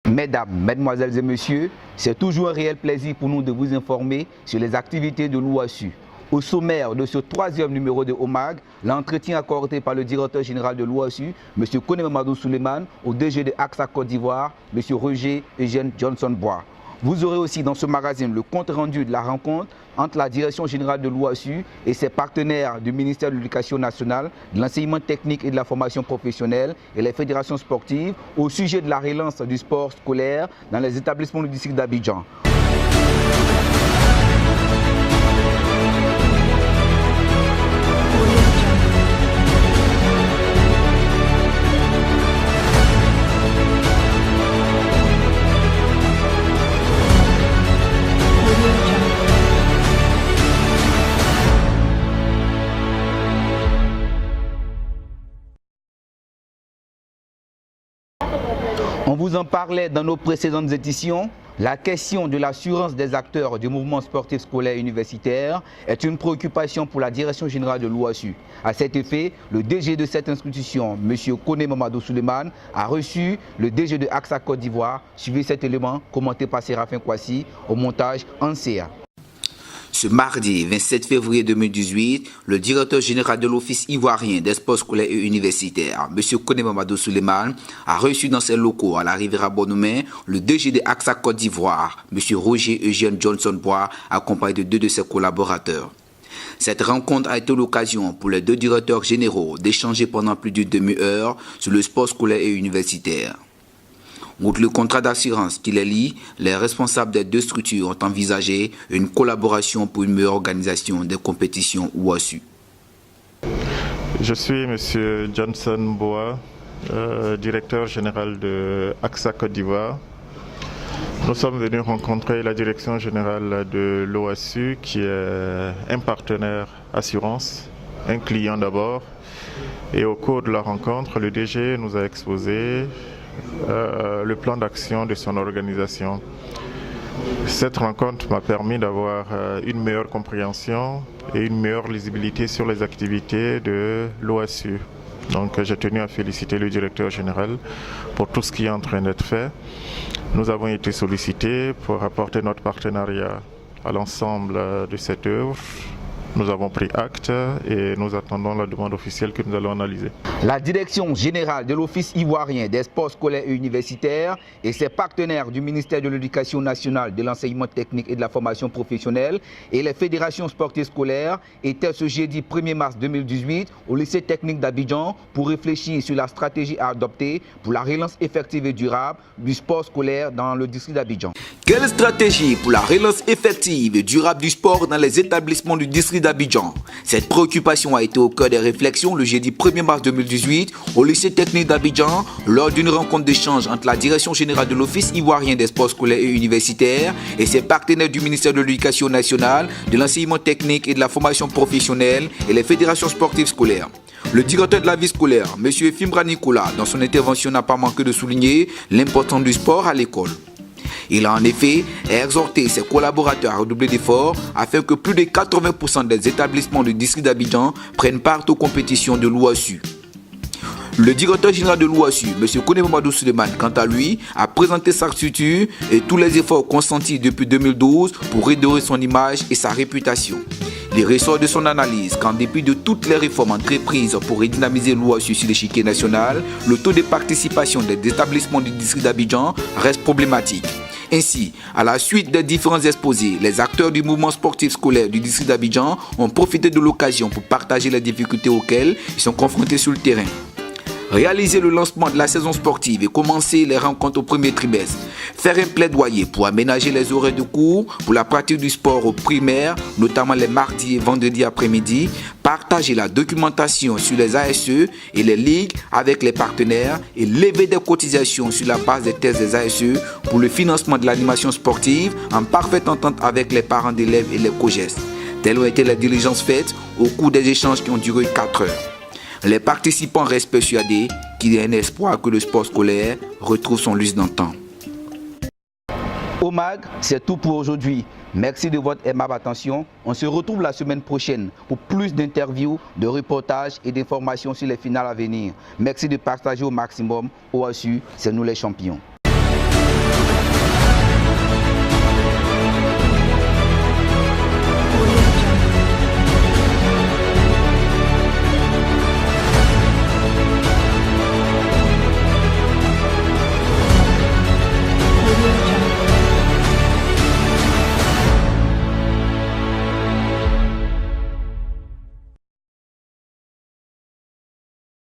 Mesdames, Mesdemoiselles et Messieurs, c'est toujours un réel plaisir pour nous de vous informer sur les activités de l'OASU. Au sommaire de ce troisième numéro de OMAG, l'entretien accordé par le directeur général de l'OASU, M. Kone Mamadou Souleymane, au DG de AXA Côte d'Ivoire, M. Roger Eugène Johnson-Bois. Vous aurez aussi dans ce magazine le compte rendu de la rencontre entre la direction générale de l'OASU et ses partenaires du ministère de l'Éducation nationale, de l'enseignement technique et de la formation professionnelle et les fédérations sportives au sujet de la relance du sport scolaire dans les établissements du district d'Abidjan. On vous en parlait dans nos précédentes éditions. La question de l'assurance des acteurs du mouvement sportif scolaire et universitaire est une préoccupation pour la direction générale de l'OASU. À cet effet, le DG de cette institution, M. Kone Mamadou Souleymane, a reçu le DG de AXA Côte d'Ivoire. Suivez cet élément commenté par Séraphin Kouassi au montage ANSEA. Ce mardi 27 février 2018, le directeur général de l'Office ivoirien des sports scolaires et universitaires, M. Kone Mamadou Souleymane, a reçu dans ses locaux à la Riviera Bonhomme le DG de AXA Côte d'Ivoire, M. Roger Eugène Johnson-Bois, accompagné de deux de ses collaborateurs. Cette rencontre a été l'occasion pour les deux directeurs généraux d'échanger pendant plus d'une demi-heure sur le sport scolaire et universitaire. Outre le contrat d'assurance qui les lie, les responsables des deux structures ont envisagé une collaboration pour une meilleure organisation des compétitions OASU. Je suis M. Johnson Bois, directeur général de AXA Côte d'Ivoire. Nous sommes venus rencontrer la direction générale de l'OASU qui est un partenaire assurance, un client d'abord. Et au cours de la rencontre, le DG nous a exposé le plan d'action de son organisation. Cette rencontre m'a permis d'avoir une meilleure compréhension et une meilleure lisibilité sur les activités de l'OASU. Donc j'ai tenu à féliciter le directeur général pour tout ce qui est en train d'être fait. Nous avons été sollicités pour apporter notre partenariat à l'ensemble de cette œuvre. Nous avons pris acte et nous attendons la demande officielle que nous allons analyser. La direction générale de l'Office ivoirien des sports scolaires et universitaires et ses partenaires du ministère de l'Éducation nationale, de l'enseignement technique et de la formation professionnelle et les fédérations sportives scolaires étaient ce jeudi 1er mars 2018 au lycée technique d'Abidjan pour réfléchir sur la stratégie à adopter pour la relance effective et durable du sport scolaire dans le district d'Abidjan. Quelle stratégie pour la relance effective et durable du sport dans les établissements du district d'Abidjan? Cette préoccupation a été au cœur des réflexions le jeudi 1er mars 2018 au lycée technique d'Abidjan lors d'une rencontre d'échange entre la direction générale de l'Office ivoirien des sports scolaires et universitaires et ses partenaires du ministère de l'Éducation nationale, de l'enseignement technique et de la formation professionnelle et les fédérations sportives scolaires. Le directeur de la vie scolaire, M. Fimbra Nicolas, dans son intervention n'a pas manqué de souligner l'importance du sport à l'école. Il a en effet exhorté ses collaborateurs à redoubler d'efforts afin que plus de 80% des établissements du district d'Abidjan prennent part aux compétitions de l'OASU. Le directeur général de l'OASU, M. Kone Mamadou Souleymane, quant à lui, a présenté sa structure et tous les efforts consentis depuis 2012 pour redorer son image et sa réputation. Il ressort de son analyse qu'en dépit de toutes les réformes entreprises pour redynamiser l'OASU sur l'échiquier national, le taux de participation des établissements du district d'Abidjan reste problématique. Ainsi, à la suite des différents exposés, les acteurs du mouvement sportif scolaire du district d'Abidjan ont profité de l'occasion pour partager les difficultés auxquelles ils sont confrontés sur le terrain. Réaliser le lancement de la saison sportive et commencer les rencontres au premier trimestre. Faire un plaidoyer pour aménager les horaires de cours pour la pratique du sport au primaire, notamment les mardis et vendredis après-midi. Partager la documentation sur les ASE et les ligues avec les partenaires et lever des cotisations sur la base des thèses des ASE pour le financement de l'animation sportive en parfaite entente avec les parents d'élèves et les COGES. Telles ont été les diligences faites au cours des échanges qui ont duré 4 heures. Les participants restent persuadés qu'il y a un espoir que le sport scolaire retrouve son lustre d'antan. OMAG, c'est tout pour aujourd'hui. Merci de votre aimable attention. On se retrouve la semaine prochaine pour plus d'interviews, de reportages et d'informations sur les finales à venir. Merci de partager au maximum. OASU, c'est nous les champions.